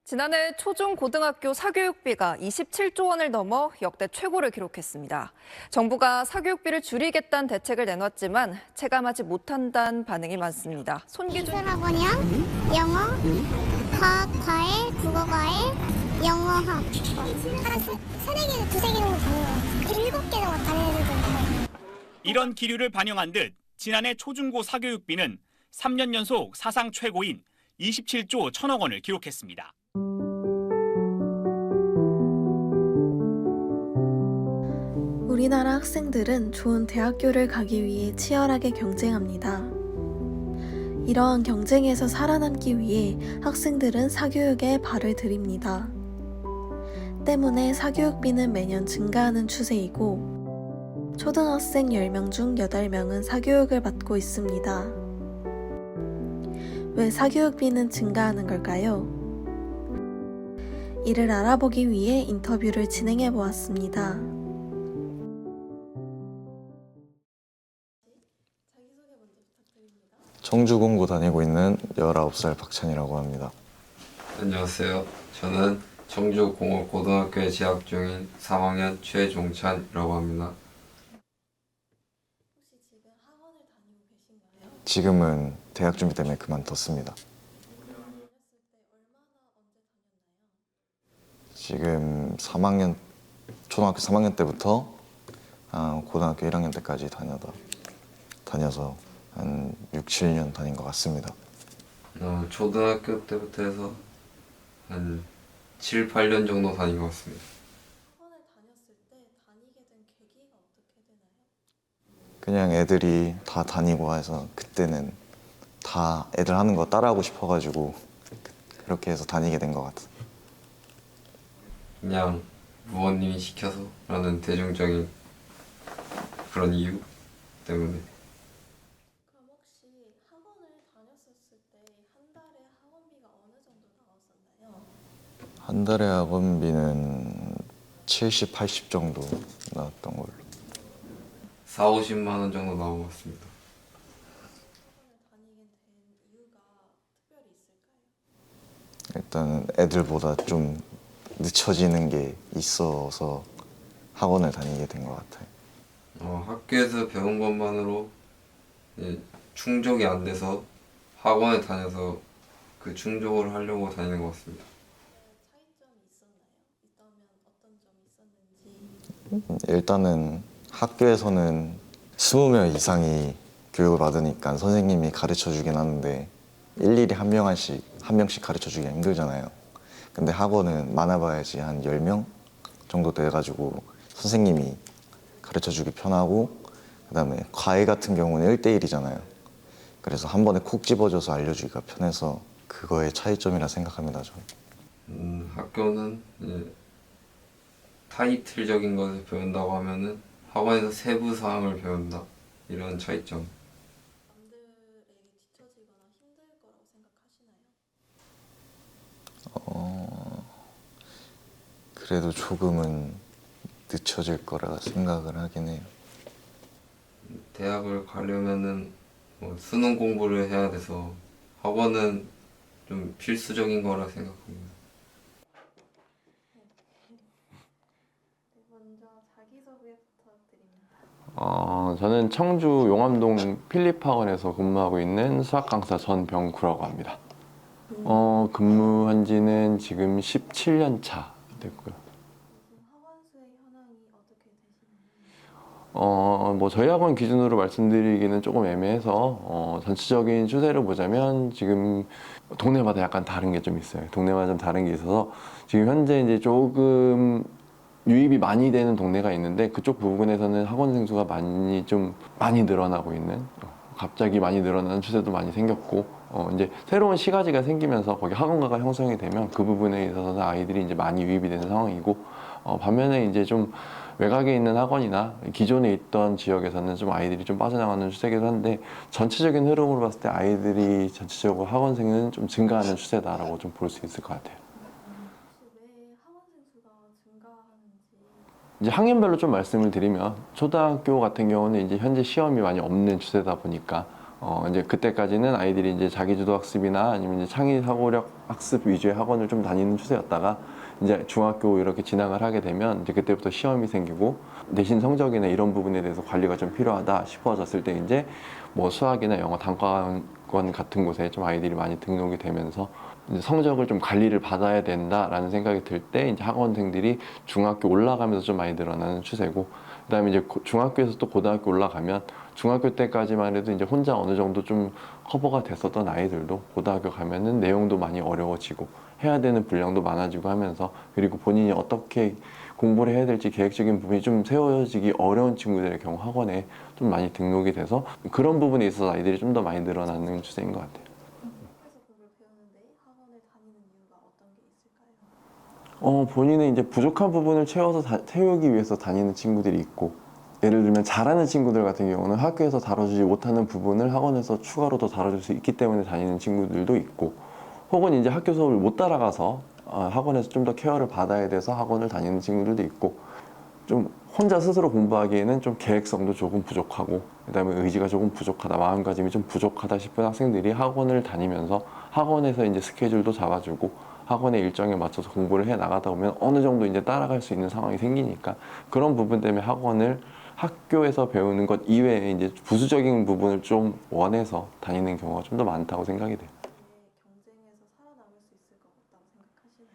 지난해 초중고등학교 사교육비가 27조 원을 넘어 역대 최고를 기록했습니다. 정부가 사교육비를 줄이겠다는 대책을 내놨지만 체감하지 못한다는 반응이 많습니다. 미술학원이랑 영어, 과학, 과외, 국어 과외, 영어학. 한 세네 개, 두세 개 정도 다녀요. 7개 정도 다니는 애들도 있고. 이런 기류를 반영한 듯 지난해 초중고 사교육비는 3년 연속 사상 최고인 27조 1천억 원을 기록했습니다. 우리나라 학생들은 좋은 대학교를 가기 위해 치열하게 경쟁합니다. 이러한 경쟁에서 살아남기 위해 학생들은 사교육에 발을 들입니다. 때문에 사교육비는 매년 증가하는 추세이고 초등학생 10명 중 8명은 사교육을 받고 있습니다. 왜 사교육비는 증가하는 걸까요? 이를 알아보기 위해 인터뷰를 진행해 보았습니다. 청주공고 다니고 있는 19살 박찬이라고 합니다. 안녕하세요. 저는 청주공업고등학교에 재학 중인 3학년 최종찬이라고 합니다. 혹시 지금 학원을 다니고 계신가요? 지금은 대학 준비 때문에 그만뒀습니다. 지금 초등학교 3학년 때부터 고등학교 1학년 때까지 다녀서 한 6, 7년 다닌 것 같습니다. 초등학교 때부터 해서 한 7, 8년 정도 다닌 것 같습니다. 학원을 다녔을 때 다니게 된 계기가 어떻게 되나요? 그냥 애들이 다 다니고 해서 그때는 다 애들 하는 거 따라하고 싶어가지고 그렇게 해서 다니게 된 것 같아요. 그냥 부모님이 시켜서 라는 대중적인 그런 이유 때문에. 그럼 혹시 학원을 다녔었을 때 한 달에 학원비가 어느 정도 나왔었나요? 한 달에 학원비는 70, 80 정도 나왔던 걸로. 4, 50만 원 정도 나온 것 같습니다. 학원을 다니게 된 이유가 특별히 있을까요? 일단 애들보다 좀 늦춰지는 게 있어서 학원을 다니게 된 것 같아요. 학교에서 배운 것만으로 충족이 안 돼서 학원에 다녀서 그 충족을 하려고 다니는 것 같습니다. 차이점이 있었나요? 있다면 어떤 점이 있었는지. 일단은 학교에서는 20명 이상이 교육을 받으니까 선생님이 가르쳐 주긴 하는데 일일이 한 명씩 가르쳐 주기가 힘들잖아요. 근데 학원은 많아봐야지 한 10명 정도 돼가지고 선생님이 가르쳐 주기 편하고, 그다음에 과외 같은 경우는 1대1이잖아요. 그래서 한 번에 콕 집어줘서 알려주기가 편해서 그거의 차이점이라 생각합니다, 저는. 학교는 이제 타이틀적인 것을 배운다고 하면은 학원에서 세부 사항을 배운다, 이런 차이점. 남들에게 뒤처지거나 힘들 거라고 생각하시나요? 그래도 조금은 늦춰질 거라 생각을 하긴 해요. 대학을 가려면은 수능 공부를 해야 돼서 학원은 좀 필수적인 거라 생각합니다. 먼저 자기소개 부탁드립니다. 저는 청주 용암동 필립학원에서 근무하고 있는 수학 강사 전병구라고 합니다. 근무한 지는 지금 17년 차 됐고요. 학원 수의 현황이 어떻게 되시나요? 저희 학원 기준으로 말씀드리기는 조금 애매해서 전체적인 추세를 보자면 지금 동네마다 약간 다른 게 좀 있어요. 동네마다 좀 다른 게 있어서 지금 현재 이제 조금 유입이 많이 되는 동네가 있는데 그쪽 부분에서는 학원생 수가 많이 늘어나고 있는, 갑자기 많이 늘어나는 추세도 많이 생겼고, 이제 새로운 시가지가 생기면서 거기 학원가가 형성이 되면 그 부분에 있어서는 아이들이 이제 많이 유입이 되는 상황이고, 반면에 이제 좀 외곽에 있는 학원이나 기존에 있던 지역에서는 좀 아이들이 좀 빠져나가는 추세이기도 한데, 전체적인 흐름으로 봤을 때 아이들이 전체적으로 학원생은 좀 증가하는 추세다라고 좀 볼 수 있을 것 같아요. 혹시 왜 학원생 수가 증가하는지. 이제 학년별로 좀 말씀을 드리면 초등학교 같은 경우는 이제 현재 시험이 많이 없는 추세다 보니까 이제 그때까지는 아이들이 이제 자기주도 학습이나 아니면 이제 창의 사고력 학습 위주의 학원을 좀 다니는 추세였다가 이제 중학교 이렇게 진학을 하게 되면 이제 그때부터 시험이 생기고 내신 성적이나 이런 부분에 대해서 관리가 좀 필요하다 싶어졌을 때 이제 뭐 수학이나 영어 단과학원 같은 곳에 좀 아이들이 많이 등록이 되면서 이제 성적을 좀 관리를 받아야 된다라는 생각이 들 때 이제 학원생들이 중학교 올라가면서 좀 많이 늘어나는 추세고, 그다음에 이제 중학교에서 또 고등학교 올라가면 중학교 때까지만 해도 이제 혼자 어느 정도 좀 커버가 됐었던 아이들도 고등학교 가면은 내용도 많이 어려워지고 해야 되는 분량도 많아지고 하면서, 그리고 본인이 어떻게 공부를 해야 될지 계획적인 부분이 좀 세워지기 어려운 친구들의 경우 학원에 좀 많이 등록이 돼서 그런 부분에 있어서 아이들이 좀 더 많이 늘어나는 추세인 것 같아요. 학교에서 공부를 배우는데 학원을 다니는 이유가 어떤 게 있을까요? 본인의 이제 부족한 부분을 채우기 위해서 다니는 친구들이 있고, 예를 들면 잘하는 친구들 같은 경우는 학교에서 다뤄주지 못하는 부분을 학원에서 추가로 더 다뤄줄 수 있기 때문에 다니는 친구들도 있고, 혹은 이제 학교 수업을 못 따라가서 학원에서 좀 더 케어를 받아야 돼서 학원을 다니는 친구들도 있고, 좀 혼자 스스로 공부하기에는 좀 계획성도 조금 부족하고, 그다음에 의지가 조금 부족하다, 마음가짐이 좀 부족하다 싶은 학생들이 학원을 다니면서 학원에서 이제 스케줄도 잡아주고 학원의 일정에 맞춰서 공부를 해 나가다 보면 어느 정도 이제 따라갈 수 있는 상황이 생기니까, 그런 부분 때문에 학원을 학교에서 배우는 것 이외에 이제 부수적인 부분을 좀 원해서 다니는 경우가 좀 더 많다고 생각이 돼요. 경쟁에서 살아남을 수 있을 것 같다고 생각하시나요?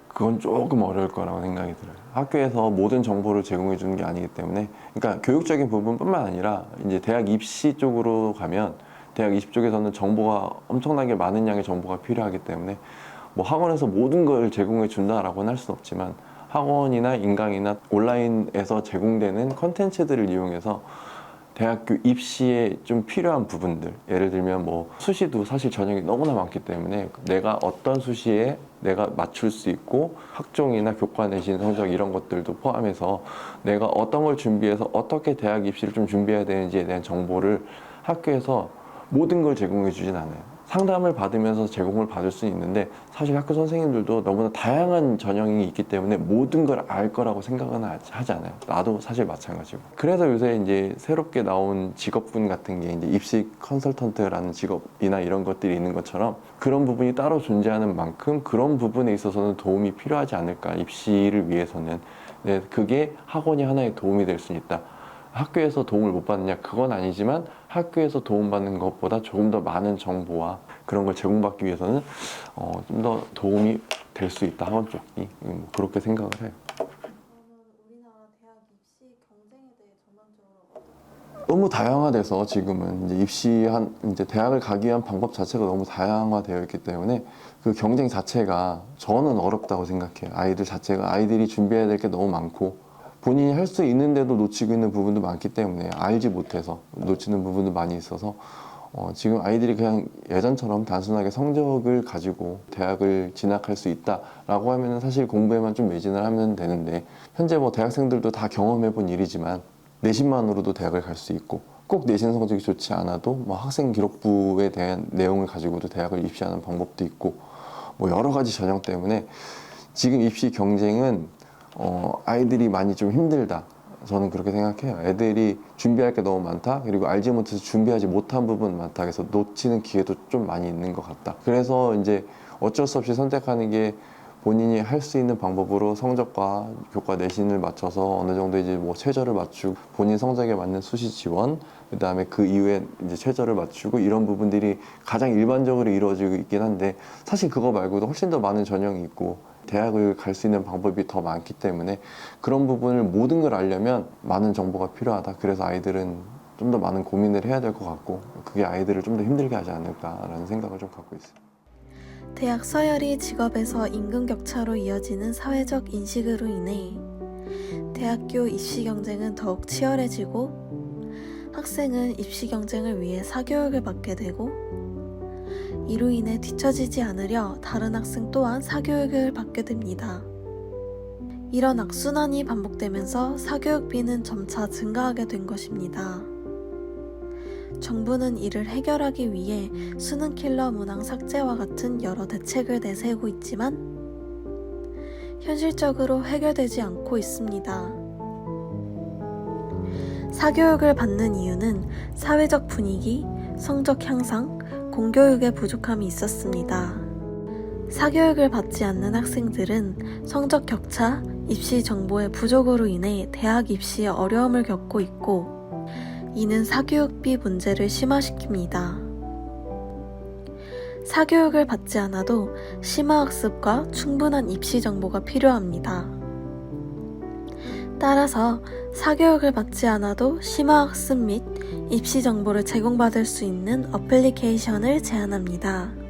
그건 조금 어려울 거라고 생각이 들어요. 학교에서 모든 정보를 제공해 주는 게 아니기 때문에, 그러니까 교육적인 부분뿐만 아니라 이제 대학 입시 쪽으로 가면 대학 입시 쪽에서는 정보가 엄청나게 많은 양의 정보가 필요하기 때문에 뭐 학원에서 모든 걸 제공해 준다라고는 할 수는 없지만, 학원이나 인강이나 온라인에서 제공되는 컨텐츠들을 이용해서 대학교 입시에 좀 필요한 부분들, 예를 들면 뭐 수시도 사실 전형이 너무나 많기 때문에 내가 어떤 수시에 내가 맞출 수 있고, 학종이나 교과 내신 성적 이런 것들도 포함해서 내가 어떤 걸 준비해서 어떻게 대학 입시를 좀 준비해야 되는지에 대한 정보를 학교에서 모든 걸 제공해 주진 않아요. 상담을 받으면서 제공을 받을 수는 있는데, 사실 학교 선생님들도 너무나 다양한 전형이 있기 때문에 모든 걸 알 거라고 생각은 하지 않아요. 나도 사실 마찬가지고. 그래서 요새 이제 새롭게 나온 직업군 같은 게 이제 입시 컨설턴트라는 직업이나 이런 것들이 있는 것처럼, 그런 부분이 따로 존재하는 만큼 그런 부분에 있어서는 도움이 필요하지 않을까, 입시를 위해서는. 네, 그게 학원이 하나의 도움이 될 수 있다. 학교에서 도움을 못 받느냐, 그건 아니지만 학교에서 도움받는 것보다 조금 더 많은 정보와 그런 걸 제공받기 위해서는 좀 더 도움이 될 수 있다, 학원 쪽이. 그렇게 생각을 해요. 그러면 우리나라 대학 입시 경쟁에 대해 전반적으로 너무 다양화돼서 지금은 이제 이제 대학을 가기 위한 방법 자체가 너무 다양화되어 있기 때문에 그 경쟁 자체가 저는 어렵다고 생각해요. 아이들이 준비해야 될 게 너무 많고, 본인이 할 수 있는데도 놓치고 있는 부분도 많기 때문에 알지 못해서 놓치는 부분도 많이 있어서 지금 아이들이 그냥 예전처럼 단순하게 성적을 가지고 대학을 진학할 수 있다라고 하면 사실 공부에만 좀 매진을 하면 되는데, 현재 뭐 대학생들도 다 경험해 본 일이지만 내신만으로도 대학을 갈 수 있고, 꼭 내신 성적이 좋지 않아도 뭐 학생 기록부에 대한 내용을 가지고도 대학을 입시하는 방법도 있고, 뭐 여러 가지 전형 때문에 지금 입시 경쟁은 아이들이 많이 좀 힘들다, 저는 그렇게 생각해요. 애들이 준비할 게 너무 많다, 그리고 알지 못해서 준비하지 못한 부분 많다, 그래서 놓치는 기회도 좀 많이 있는 것 같다. 그래서 이제 어쩔 수 없이 선택하는 게 본인이 할 수 있는 방법으로 성적과 교과 내신을 맞춰서 어느 정도 이제 뭐 최저를 맞추고, 본인 성적에 맞는 수시 지원, 그 다음에 그 이후에 이제 최저를 맞추고, 이런 부분들이 가장 일반적으로 이루어지고 있긴 한데, 사실 그거 말고도 훨씬 더 많은 전형이 있고 대학을 갈 수 있는 방법이 더 많기 때문에 그런 부분을 모든 걸 알려면 많은 정보가 필요하다. 그래서 아이들은 좀 더 많은 고민을 해야 될 것 같고, 그게 아이들을 좀 더 힘들게 하지 않을까라는 생각을 좀 갖고 있어요. 대학 서열이 직업에서 임금 격차로 이어지는 사회적 인식으로 인해 대학교 입시 경쟁은 더욱 치열해지고, 학생은 입시 경쟁을 위해 사교육을 받게 되고, 이로 인해 뒤처지지 않으려 다른 학생 또한 사교육을 받게 됩니다. 이런 악순환이 반복되면서 사교육비는 점차 증가하게 된 것입니다. 정부는 이를 해결하기 위해 수능킬러 문항 삭제와 같은 여러 대책을 내세우고 있지만 현실적으로 해결되지 않고 있습니다. 사교육을 받는 이유는 사회적 분위기, 성적 향상, 공교육의 부족함이 있었습니다. 사교육을 받지 않는 학생들은 성적 격차, 입시 정보의 부족으로 인해 대학 입시에 어려움을 겪고 있고, 이는 사교육비 문제를 심화시킵니다. 사교육을 받지 않아도 심화학습과 충분한 입시 정보가 필요합니다. 따라서 사교육을 받지 않아도 심화학습 및 입시 정보를 제공받을 수 있는 어플리케이션을 제안합니다.